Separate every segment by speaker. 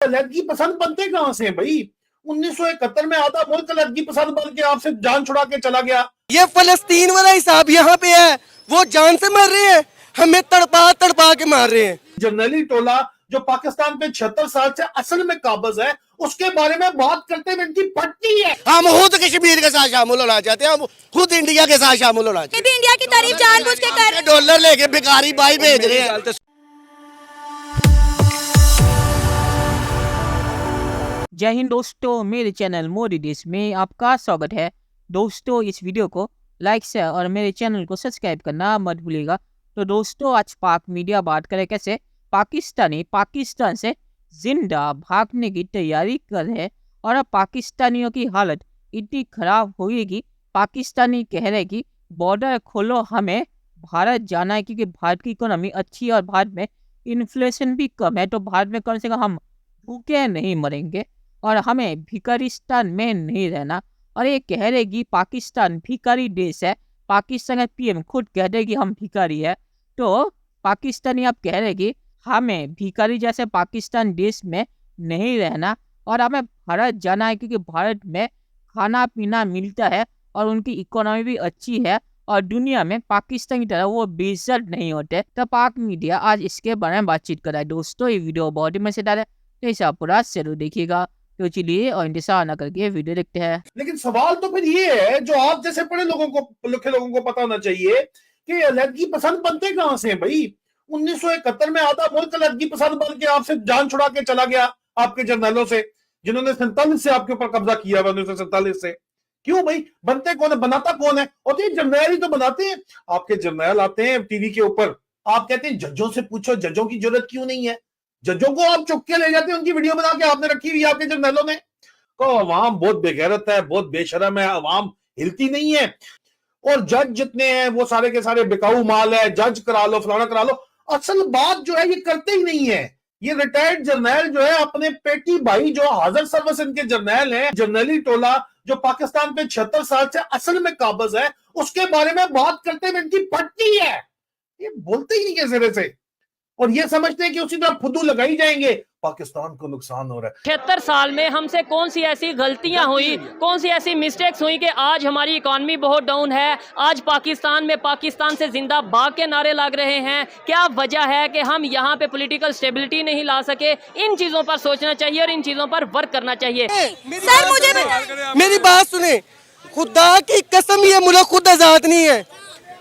Speaker 1: लड़की पसंद बनते कहां से भाई? 1971 में आधा मुल्क लड़की पसंद बन के आपसे जान छुड़ा के चला गया।
Speaker 2: ये फलस्तीन वाला हिसाब यहाँ पे है, वो जान से मर रहे हैं, हमें तड़पा तड़पा के मार रहे हैं।
Speaker 1: जर्नैली टोला जो पाकिस्तान पे 76 साल से असल में काबज है, उसके बारे में बात करते हुए इनकी फटती है।
Speaker 2: हम खुद कश्मीर के साथ शामिल होना चाहते हैं, हम खुद इंडिया के साथ शामिल होना चाहते हैं।
Speaker 3: इंडिया की तारीफ जानबूझ के कर रहे हैं।
Speaker 2: डॉलर लेके भिखारी भाई भेज रहे हैं।
Speaker 4: जय हिंद दोस्तों, मेरे चैनल मोदी देश में आपका स्वागत है। दोस्तों, इस वीडियो को लाइक शेयर और मेरे चैनल को सब्सक्राइब करना मत भूलिएगा। तो दोस्तों, आज पाक मीडिया बात करे कैसे पाकिस्तानी पाकिस्तान से जिंदा भागने की तैयारी कर रहे हैं और अब पाकिस्तानियों की हालत इतनी खराब हुई कि पाकिस्तानी कह रहे कि बॉर्डर खोलो, हमें भारत जाना है क्योंकि भारत की इकोनॉमी अच्छी है और भारत में इन्फ्लेशन भी कम है। तो भारत में कम से कम हम भूखे नहीं मरेंगे और हमें भिखारिस्तान में नहीं रहना। और ये कह रहे कि पाकिस्तान भिखारी देश है। पाकिस्तान का पीएम खुद कह रहे कि हम भिखारी है। तो पाकिस्तानी अब कह रहे कि हमें भिखारी जैसे पाकिस्तान देश में नहीं रहना और हमें भारत जाना है क्योंकि भारत में खाना पीना मिलता है और उनकी इकोनॉमी भी अच्छी है और दुनिया में पाकिस्तान की तरह वो बेइज्जत नहीं होते। तो पाक मीडिया आज इसके बारे में बातचीत कर रहा है। दोस्तों, ये वीडियो बहुत ही मजेदार है, तो इसे आप पूरा जरूर देखिएगा। तो चलिए और इंतजार न करके वीडियो देखते हैं।
Speaker 1: लेकिन सवाल तो फिर ये है, जो आप जैसे पढ़े लोगों को, लिखे लोगों को पता होना चाहिए कि लड़की पसंद बनते कहां से भाई? 1971 में आधा मुल्क लड़की पसंद बन के आपसे जान छुड़ा के चला गया, आपके जर्नैलों से, जिन्होंने 47 से आपके ऊपर कब्जा किया हुआ 1947 से। क्यों भाई? बनते कौन है, बनाता कौन है? और ये जर्नैल ही तो बनाते हैं। आपके जर्नैल आते हैं टीवी के ऊपर, आप कहते हैं जजों से पूछो, जजों की जरूरत क्यों नहीं है? जजों को आप चुप के ले जाते हैं, उनकी वीडियो बना के आपने रखी हुई आपके जर्नैलों ने। को अवाम बहुत बेगैरत है, बहुत बेशरम है, अवाम हिलती नहीं है। और जज जितने हैं वो सारे के सारे बिकाऊ माल है, जज करा लो, फलाना करा लो। असल बात जो है ये करते ही नहीं है। ये रिटायर्ड जर्नैल जो है, अपने पेटी भाई जो हाजिर सर्विस इनके जर्नैल हैं, जर्नैली टोला जो पाकिस्तान पे 76 साल से असल में काबज है, उसके बारे में बात करते हुए इनकी फटती है। ये बोलते ही नहीं है सिरे से, और ये समझते हैं कि उसी तरह फुदू लगाई जाएंगे, पाकिस्तान को नुकसान हो रहा है।
Speaker 5: 76 साल में हमसे कौन सी ऐसी गलतियां हुई, कौन सी ऐसी मिस्टेक्स हुई कि आज हमारी इकॉनमी बहुत डाउन है। आज पाकिस्तान में पाकिस्तान से जिंदा भाग के नारे लग रहे हैं। क्या वजह है कि हम यहाँ पे पॉलिटिकल स्टेबिलिटी नहीं ला सके? इन चीज़ों पर सोचना चाहिए और इन चीज़ों पर वर्क करना चाहिए।
Speaker 3: सर मुझे
Speaker 2: मेरी बात सुने, खुदा की कसम, ये मुल्क खुद आजाद नहीं है।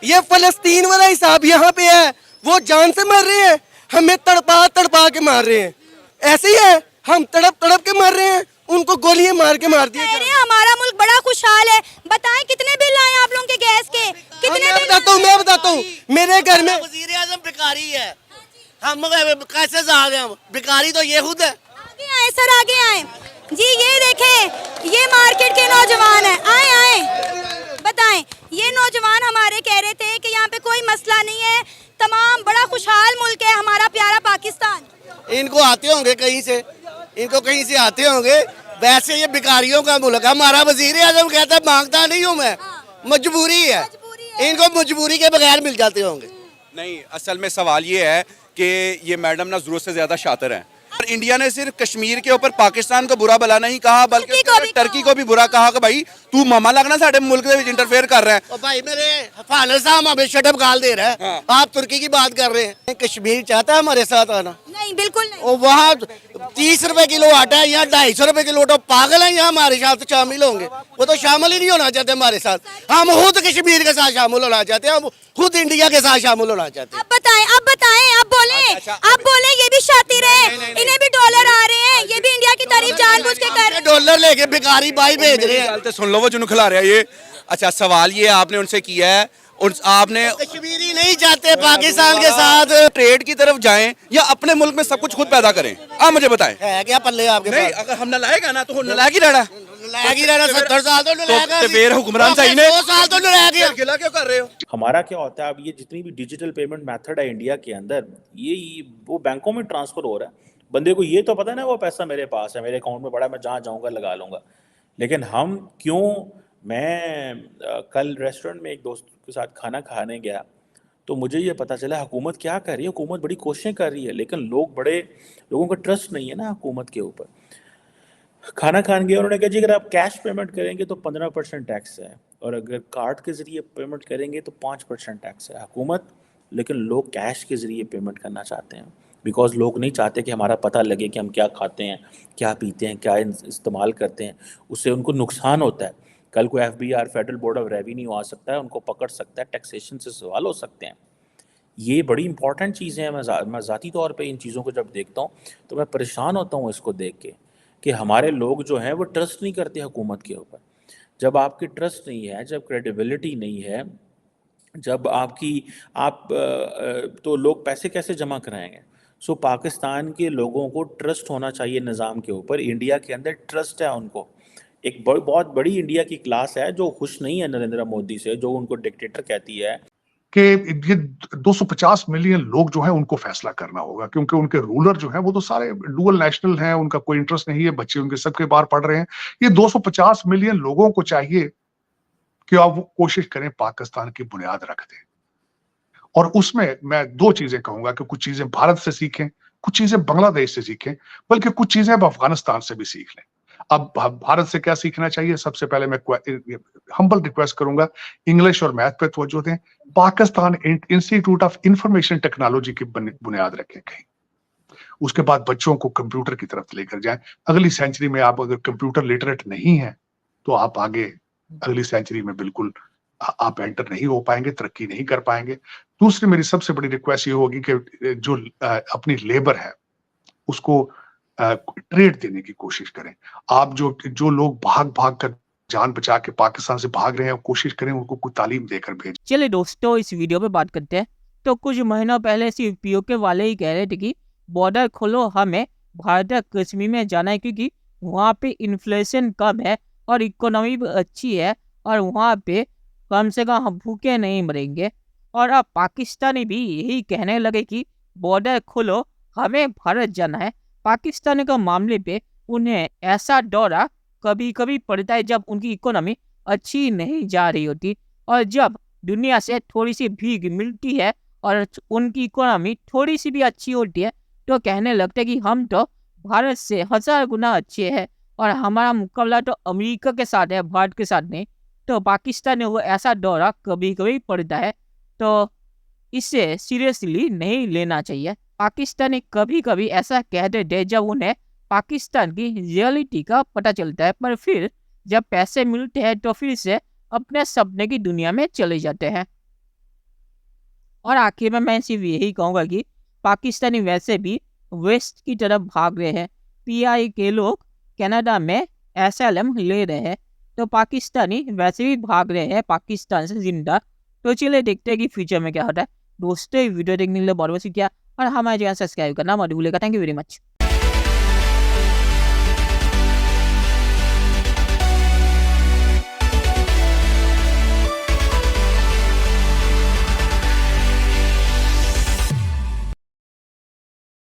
Speaker 2: ये फलस्तीन वाला हिसाब यहाँ पे है, वो जान से मर रहे हैं, हमें तड़पा तड़पा के मार रहे हैं। ऐसे ही है, हम तड़प तड़प के मर रहे हैं, उनको गोलियां मार के मार दिया।
Speaker 3: हमारा मुल्क बड़ा खुशहाल है। बताएं कितने बिल आए आप लोगों के गैस के? कितने बिल?
Speaker 2: मैं बताता हूँ, मेरे घर में वजीर आजम भिखारी है, हम कैसे जा गए? भिखारी तो ये खुद है।
Speaker 3: आगे आए सर, आगे आए जी। ये देखें, ये मार्केट के नौजवान हैं। आए आए बताएं, ये नौजवान हमारे कह रहे थे कि यहाँ पे कोई मसला नहीं है, तमाम बड़ा खुशहाल मुल्क है हमारा प्यारा पाकिस्तान।
Speaker 2: इनको आते होंगे कहीं से, इनको कहीं से आते होंगे। वैसे ये भिखारियों का मुल्क है। हमारा वजीर आजम कहता है मांगता नहीं हूँ मैं, मजबूरी है। इनको मजबूरी के बगैर मिल जाते होंगे।
Speaker 6: नहीं, असल में सवाल ये है कि ये मैडम ना जरूरत से ज्यादा शातिर हैं। और इंडिया ने सिर्फ कश्मीर के ऊपर पाकिस्तान को बुरा भला नहीं कहा, बल्कि टर्की को भी बुरा कहा कि भाई तू मामा लगना साढ़े मुल्क में इंटरफेयर कर रहा है।
Speaker 2: और भाई मेरे फानर साहब हमें शटअप गाल दे रहा है। हाँ। आप तुर्की की बात कर रहे हैं। कश्मीर चाहता है हमारे साथ आना?
Speaker 3: नहीं, बिल्कुल नहीं।
Speaker 2: और वहाँ 30 रुपए किलो आटा है, यहाँ 250 रुपए किलो आटा। पागल है, यहाँ हमारे साथ शामिल होंगे? वो तो शामिल ही नहीं होना चाहते हमारे साथ। हम खुद कश्मीर के साथ शामिल होना चाहते हैं, हम खुद इंडिया के साथ शामिल होना चाहते हैं।
Speaker 3: अब बताएं, अब बताएं, अब बोले, अब बोले। ये भी शातिर है, इन्हें भी डॉलर आ रहे हैं, ये भी इंडिया की तारीफ जानबूझ के कर रहे हैं।
Speaker 2: डॉलर लेके भिखारी भाई भेज रहे हैं।
Speaker 6: सुन लो, वो जुनू खिला रहा है ये। अच्छा, सवाल ये आपने उनसे किया है, आपने
Speaker 2: कश्मीरी नहीं चाहते पाकिस्तान के साथ
Speaker 6: ट्रेड की तरफ जाएं या अपने मुल्क में सब कुछ खुद पैदा करें? आप मुझे बताएं।
Speaker 2: है क्या पल्ले आपके?
Speaker 6: नहीं, अगर हम नलायक है ना तो नलायक ही रहना।
Speaker 2: 70 साल तो
Speaker 6: फिर हुक्मरान सही ने
Speaker 2: 2 साल तो नलायक
Speaker 6: गिला क्यों कर रहे हो?
Speaker 7: हमारा क्या होता है, अब ये जितनी भी डिजिटल पेमेंट मेथड है इंडिया के अंदर, ये वो बैंकों में ट्रांसफर हो रहा है। बंदे को ये तो पता है ना, वो पैसा मेरे पास है, मेरे अकाउंट में पड़ा है, मैं जहाँ जाऊँगा लगा लूँगा। लेकिन हम क्यों, मैं कल रेस्टोरेंट में एक दोस्त के साथ खाना खाने गया, तो मुझे ये पता चला हुकूमत क्या कर रही है। हुकूमत बड़ी कोशिशें कर रही है, लेकिन लोगों का ट्रस्ट नहीं है ना हुकूमत के ऊपर। खाना खान गए, उन्होंने कहा जी अगर आप कैश पेमेंट करेंगे तो 15% टैक्स है, और अगर कार्ड के ज़रिए पेमेंट करेंगे तो 5% टैक्स है हुकूमत। लेकिन लोग कैश के ज़रिए पेमेंट करना चाहते हैं, बिकॉज लोग नहीं चाहते कि हमारा पता लगे कि हम क्या खाते हैं, क्या पीते हैं, क्या इस्तेमाल करते हैं। उससे उनको नुकसान होता है। कल को FBI, federal board of revenue आ सकता है, उनको पकड़ सकता है, टैक्सेशन से सवाल हो सकते हैं। ये बड़ी इंपॉर्टेंट चीज़ें हैं। मैं ज़ाती तौर पे इन चीज़ों को जब देखता हूँ तो मैं परेशान होता हूँ इसको देख के, कि हमारे लोग जो हैं वो ट्रस्ट नहीं करते हुकूमत के ऊपर। जब आपकी ट्रस्ट नहीं है, जब क्रेडिबिलिटी नहीं है, जब तो लोग पैसे कैसे जमा कराएंगे। सो पाकिस्तान के लोगों को ट्रस्ट होना चाहिए निज़ाम के ऊपर। इंडिया के अंदर ट्रस्ट है उनको। एक बहुत बड़ी इंडिया की क्लास है जो खुश नहीं है नरेंद्र मोदी से, जो उनको डिक्टेटर कहती है।
Speaker 8: कि ये 250 मिलियन लोग जो है उनको फैसला करना होगा, क्योंकि उनके रूलर जो है वो तो सारे डुअल नेशनल हैं, उनका कोई इंटरेस्ट नहीं है, बच्चे उनके सबके बाहर पढ़ रहे हैं। ये 250 मिलियन लोगों को चाहिए कि आप वो कोशिश करें पाकिस्तान की बुनियाद रख दें। और उसमें मैं दो चीजें कहूंगा कि कुछ चीजें भारत से सीखें, कुछ चीजें बांग्लादेश से सीखें, बल्कि कुछ चीजें अब अफगानिस्तान से भी सीख लें। अब भारत से क्या सीखना चाहिए? सबसे पहले मैं हम्बल रिक्वेस्ट करूंगा, इंग्लिश और मैथ पे तवज्जो दें। Pakistan institute of information technology की बुनियाद रखें कहीं। उसके बाद बच्चों को कंप्यूटर की तरफ लेकर जाएं। अगली सेंचुरी में आप अगर कंप्यूटर लिटरेट नहीं है तो आप आगे अगली सेंचुरी में बिल्कुल आप एंटर नहीं हो पाएंगे, तरक्की नहीं कर पाएंगे। दूसरी मेरी सबसे बड़ी रिक्वेस्ट ये होगी कि जो अपनी लेबर है उसको ट्रेड देने की कोशिश करें। आप जो लोग भाग कर जान बचा के पाकिस्तान से भाग रहे हैं, कोशिश करें उनको कोई तालीम देकर भेजें।
Speaker 4: चलिए दोस्तों, इस वीडियो पे बात करते हैं। तो कुछ महीनों पहले सिर्फ POK वाले ही कह रहे थे कि बॉर्डर खोलो, हमें भारत कश्मीर में जाना है क्योंकि वहाँ पे इन्फ्लेशन कम है और इकोनॉमी भी अच्छी है और वहाँ पे कम से कम हम भूखे नहीं मरेंगे। और अब पाकिस्तानी भी यही कहने लगे कि बॉर्डर खोलो, हमें भारत जाना है। पाकिस्तान के मामले पे उन्हें ऐसा दौरा कभी कभी पड़ता है जब उनकी इकोनॉमी अच्छी नहीं जा रही होती, और जब दुनिया से थोड़ी सी भीख मिलती है और उनकी इकोनॉमी थोड़ी सी भी अच्छी होती है तो कहने लगते हैं कि हम तो भारत से 1000 गुना अच्छे हैं और हमारा मुकाबला तो अमेरिका के साथ है, भारत के साथ नहीं। तो पाकिस्तान को ऐसा दौरा कभी कभी पड़ता है, तो इसे सीरियसली नहीं लेना चाहिए। पाकिस्तानी कभी कभी ऐसा कह देते हैं जब उन्हें पाकिस्तान की रियलिटी का पता चलता है, पर फिर जब पैसे मिलते हैं तो फिर से अपने सपने की दुनिया में चले जाते हैं। और आखिर में मैं सिर्फ यही कहूँगा कि पाकिस्तानी वैसे भी वेस्ट की तरफ भाग रहे हैं। PI के लोग कनाडा में asylum ले रहे हैं, तो पाकिस्तानी वैसे भी भाग रहे हैं पाकिस्तान से जिंदा। तो चलिए देखते हैं कि फ्यूचर में क्या होता है। दोस्तों वीडियो देखने के लिए बहुत बहुत शुक्रिया और हमारे चैनल सब्सक्राइब करना मत भूलिएगा। Thank you very much.